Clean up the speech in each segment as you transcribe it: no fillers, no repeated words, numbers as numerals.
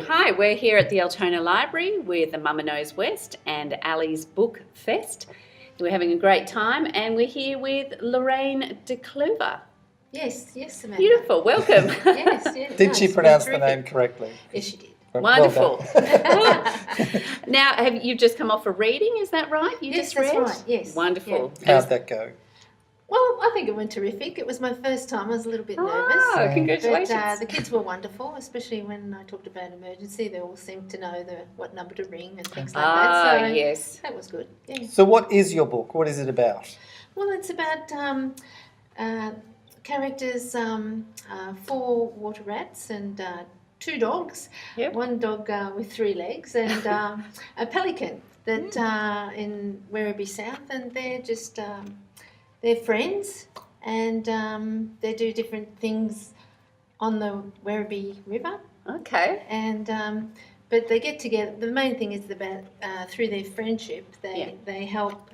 Hi, we're here at the Altona Library with the Mama Knows West and Ali's Book Fest. We're having a great time and we're here with Lorraine de Kleuver. Yes, Samantha. Beautiful, welcome. Yes. Did she pronounce the name correctly? Yes, she did. Wonderful. Now, you've just come off a reading, is that right? Yes, that's right, yes. Wonderful. Yeah. How'd that go? Well, I think it went terrific. It was my first time. I was a little bit nervous. Oh, congratulations. But the kids were wonderful, especially when I talked about emergency. They all seemed to know what number to ring and things like that. So yes. That was good. Yeah. So what is your book? What is it about? Well, it's about characters, 4 water rats and 2 dogs. Yep. 1 dog with 3 legs and a pelican that in Werribee South, and they're just they're friends, and they do different things on the Werribee River. Okay. And but they get together. The main thing is about through their friendship, they help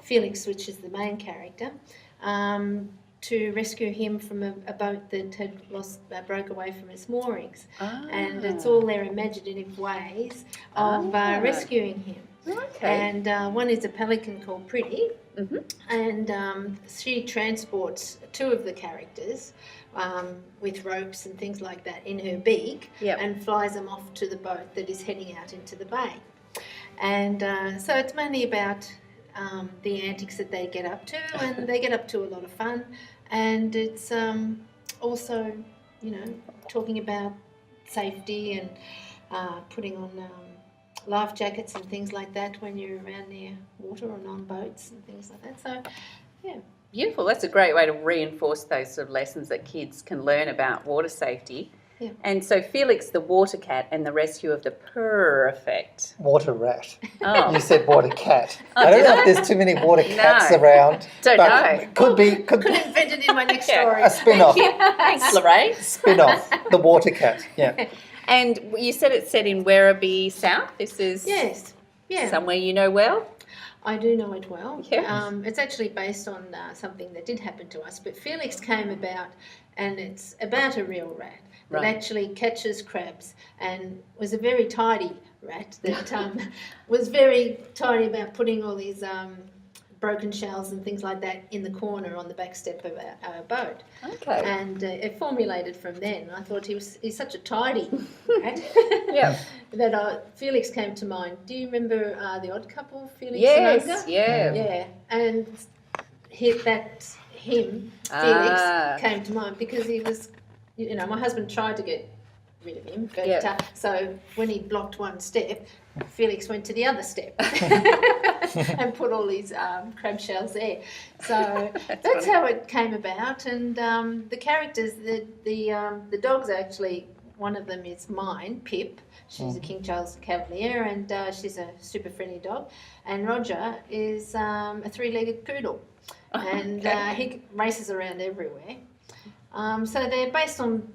Felix, which is the main character, to rescue him from a boat that had broke away from its moorings. And it's all their imaginative ways of rescuing him. Okay. And one is a pelican called Pretty, and she transports 2 of the characters with ropes and things like that in her beak, and flies them off to the boat that is heading out into the bay. And so it's mainly about the antics that they get up to, and they get up to a lot of fun, and it's also, talking about safety and putting on life jackets and things like that when you're around near water or on boats and things like that. So, yeah. Beautiful. That's a great way to reinforce those sort of lessons that kids can learn about water safety. Yeah. And so Felix the water cat and the rescue of the perfect Water rat. Oh. You said water cat. I don't know if there's too many water cats around. Don't know. Could be. Could invent it in my next story. A spin-off. Thanks, Lorraine. Spin-off. The water cat. Yeah. And you said it's set in Werribee South. This is somewhere you know well? I do know it well. Yeah. It's actually based on something that did happen to us, but Felix came about, and it's about a real rat that actually catches crabs and was a very tidy rat that was very tidy about putting all these broken shells and things like that in the corner on the back step of our boat. Okay. And it formulated from then. I thought he's such a tidy rat that Felix came to mind. Do you remember The Odd Couple, Felix and Olga? Yeah. And Felix came to mind because he was, my husband tried to get rid of him, but so when he blocked one step, Felix went to the other step and put all these crab shells there. So that's how it came about. And the characters, the dogs actually, one of them is mine, Pip. She's a King Charles Cavalier, and she's a super friendly dog. And Roger is a 3-legged poodle, and he races around everywhere. So they're based on,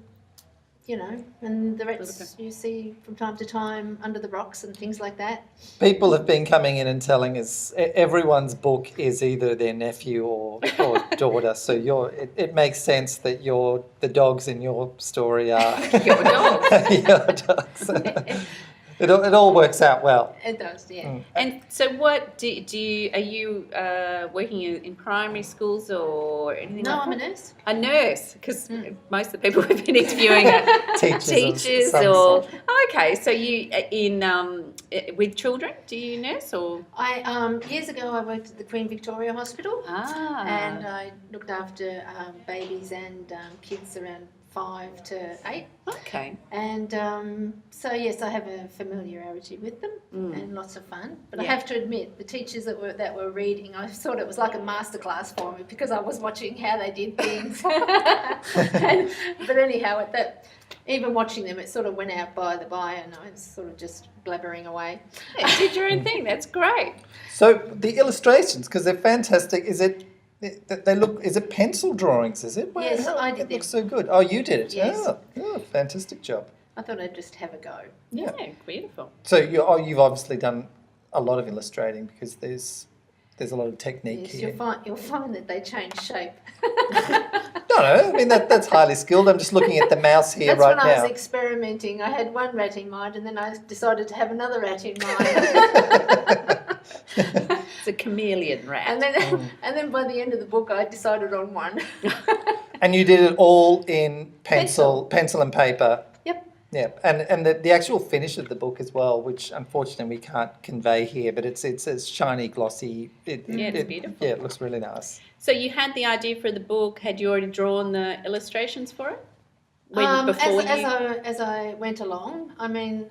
and the rats you see from time to time under the rocks and things like that. People have been coming in and telling us everyone's book is either their nephew or daughter. So it makes sense that the dogs in your story are Your dogs. your dogs. It all works out well. It does, yeah. And so what are you working in primary schools or anything No, like I'm that? a nurse. A nurse, because most of the people we've been interviewing are teachers of some or... sort. Okay, so you with children, do you nurse or... Years ago I worked at the Queen Victoria Hospital, and I looked after babies and kids around 5 to 8. Okay. And so yes, I have a familiarity with them and lots of fun. But I have to admit, the teachers that were reading, I thought it was like a masterclass for me because I was watching how they did things. But anyhow, even watching them, it sort of went out by, and I was sort of just blabbering away. Yeah, you did your own thing. That's great. So the illustrations, because they're fantastic, is it pencil drawings, is it? Yes, I did them. It looks so good. Oh, you did it? Yes. Oh, fantastic job. I thought I'd just have a go. Yeah, beautiful. So you've obviously done a lot of illustrating because there's a lot of technique Yes, here. you'll find that they change shape. No, I mean that's highly skilled. I'm just looking at the mouse here That's right when I now. was experimenting. I had one rat in mind, and then I decided to have another rat in mind. It's a chameleon rat. And then by the end of the book, I decided on one. And you did it all in pencil and paper. Yep. Yeah, and the actual finish of the book as well, which unfortunately we can't convey here, but it's shiny, glossy. It's beautiful. Yeah, it looks really nice. So you had the idea for the book. Had you already drawn the illustrations for it? As I went along, I mean,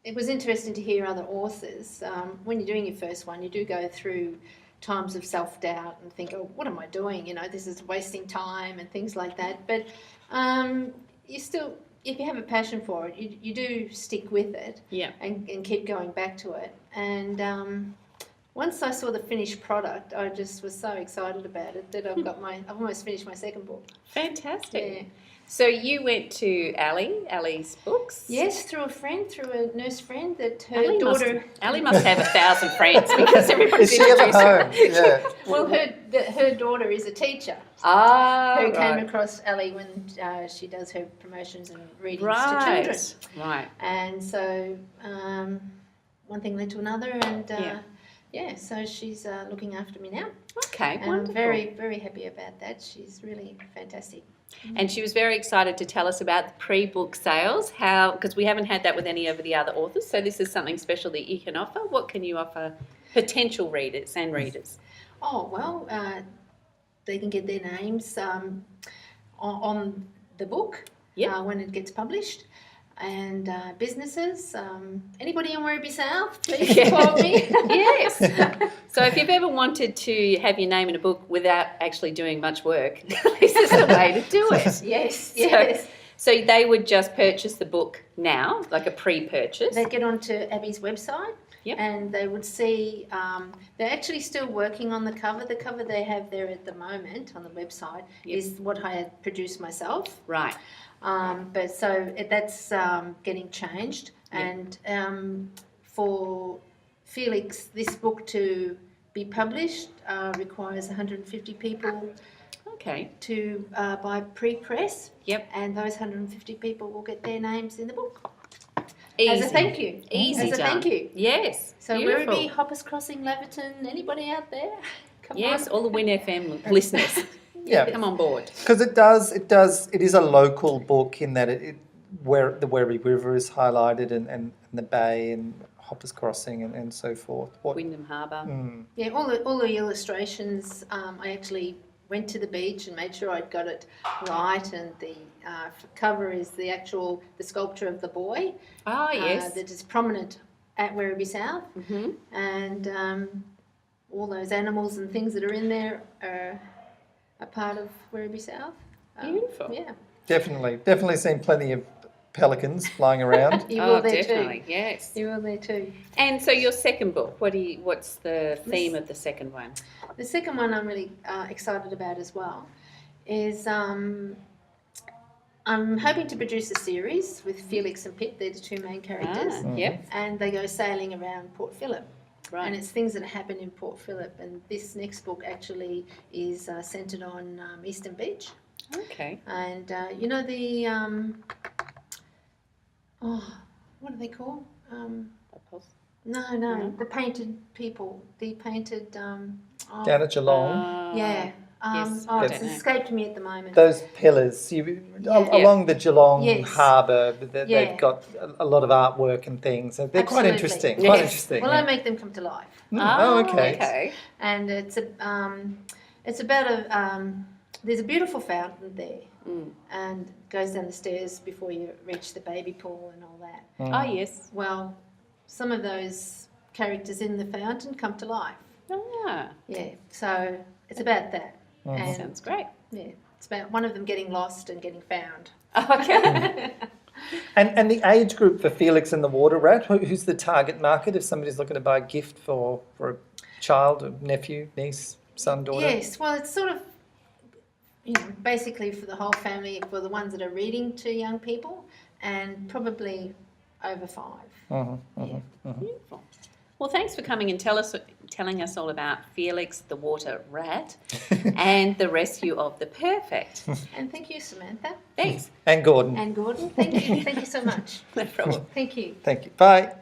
it was interesting to hear other authors. When you're doing your first one, you do go through times of self-doubt and think, oh, what am I doing? You know, this is wasting time and things like that. But you still, if you have a passion for it, you do stick with it, and keep going back to it. And once I saw the finished product, I just was so excited about it that I've almost finished my second book. Fantastic. Yeah. So you went to Ali's books? Yes, through a nurse friend that her Ali daughter. Ali must have 1,000 friends because everybody's Is she ever home? Yeah. Well, her daughter is a teacher. Who Came across Ali when she does her promotions and readings to children. Right. And so one thing led to another, and so she's looking after me now. Okay, and wonderful. I'm very, very happy about that. She's really fantastic. And she was very excited to tell us about the pre-book sales, because we haven't had that with any of the other authors, so this is something special that you can offer. What can you offer potential readers and readers? Oh, well, they can get their names on the book when it gets published. And businesses, anybody in Werribee South, please call me. Yes. So if you've ever wanted to have your name in a book without actually doing much work, this is the way to do it. Yes. So they would just purchase the book now, like a pre-purchase. They'd get onto Abby's website. Yep. And they would see, they're actually still working on the cover. The cover they have there at the moment on the website is what I had produced myself. Right. But so that's getting changed. And for Felix, this book to be published requires 150 people to buy pre-press. Yep. And those 150 people will get their names in the book. Easy. As a thank you. Easy As a thank you. Yes. So beautiful. Werribee, Hoppers Crossing, Laverton, anybody out there? Come on. All the Win FM listeners. Yeah. Come on board. Because it is a local book in that where the Werribee River is highlighted and the bay and Hoppers Crossing and so forth. Wyndham Harbour. Yeah, all the illustrations, I actually went to the beach and made sure I'd got it right, and the cover is the sculpture of the boy. Oh, yes. That is prominent at Werribee South. Mm-hmm. And all those animals and things that are in there are a part of Werribee South. Beautiful. Yeah. Definitely seen plenty of pelicans flying around. You will there definitely, too. Yes. You will there too. And so your second book, what's the theme of the second one? The second one I'm really excited about as well is I'm hoping to produce a series with Felix and Pip. They're the two main characters. Yep. And they go sailing around Port Phillip. Right. And it's things that happen in Port Phillip. And this next book actually is centred on Eastern Beach. Okay. And you know the what are they called? No, the painted people, the painted Down at Geelong. yeah. Yes, it's escaped me at the moment. Those pillars along the Geelong harbour, they've got a lot of artwork and things. They're quite interesting. Yes. Quite interesting. Well, I make them come to life. Okay. And it's about there's a beautiful fountain there, and it goes down the stairs before you reach the baby pool and all that. Oh, yes. Well, some of those characters in the fountain come to life. Ah. Yeah, so it's about that. And sounds great. yeah, it's about one of them getting lost and getting found. Okay. And the age group for Felix and the Water Rat, who's the target market if somebody's looking to buy a gift for a child, a nephew, niece, son, daughter? Yes, well, it's sort of, basically for the whole family, for the ones that are reading to young people, and probably over 5. Beautiful. Well, thanks for coming and telling us all about Felix the water rat and the rescue of the perfect. And thank you, Samantha. Thanks. And Gordon. And Gordon, thank you. Thank you so much. No problem. Thank you. Thank you. Bye.